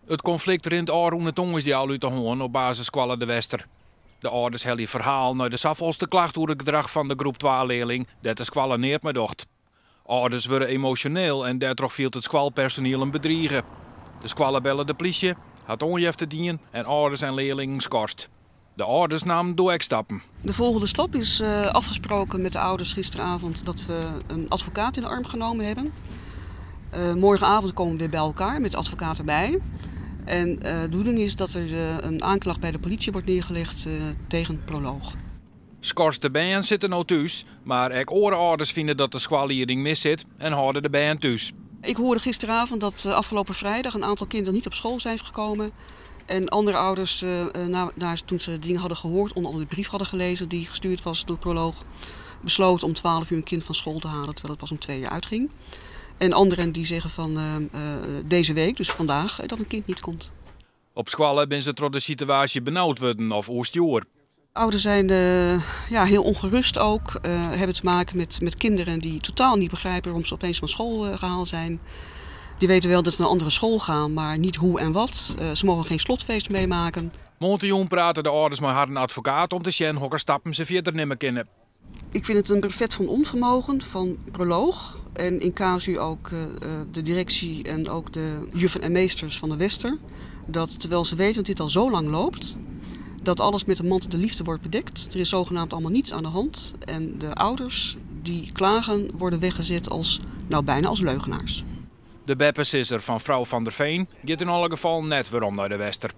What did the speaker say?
Het conflict rint aan het tongens die al uit de hoorn op basis Squalle de Wester. De ouders hebben verhaal naar de zoveelste klacht over het gedrag van de groep 2-leerling dat de Squalle neert me docht. Ouders worden emotioneel en daardoor viel het squalpersoneel een bedriegen. De Squalle bellen de politie, had onjef te dienen en ouders en leerlingen schorst. De ouders namen doorstappen. De volgende stap is afgesproken met de ouders gisteravond dat we een advocaat in de arm genomen hebben. Morgenavond komen we weer bij elkaar met de advocaat erbij. En de bedoeling is dat er een aanklacht bij de politie wordt neergelegd tegen Proloog. Schorst de band zitten nou thuis, maar ook ouders vinden dat de squalleiding mis zit en houden de band thuis. Ik hoorde gisteravond dat afgelopen vrijdag een aantal kinderen niet op school zijn gekomen. En andere ouders, toen ze dingen hadden gehoord, onder andere de brief hadden gelezen die gestuurd was door Proloog, besloten om 12 uur een kind van school te halen, terwijl het pas om 2 uur uitging. En anderen die zeggen van deze week, dus vandaag, dat een kind niet komt. Op Squalle zijn ze door de situatie benauwd worden of oerstjoer. Ouders zijn heel ongerust ook, hebben te maken met kinderen die totaal niet begrijpen waarom ze opeens van school gehaald zijn. Die weten wel dat ze naar een andere school gaan, maar niet hoe en wat. Ze mogen geen slotfeest meemaken. Montejoen praten de ouders met haar een advocaat om te zien hoe stappen ze verder niet meer kunnen. Ik vind het een brevet van onvermogen van Proloog. En in casu ook de directie en ook de juffen en meesters van de Wester. Dat terwijl ze weten dat dit al zo lang loopt, dat alles met de mantel de liefde wordt bedekt. Er is zogenaamd allemaal niets aan de hand. En de ouders die klagen worden weggezet als, bijna als leugenaars. De beppensisser van vrouw Van der Veen gaat in alle gevallen net weer om naar de Wester.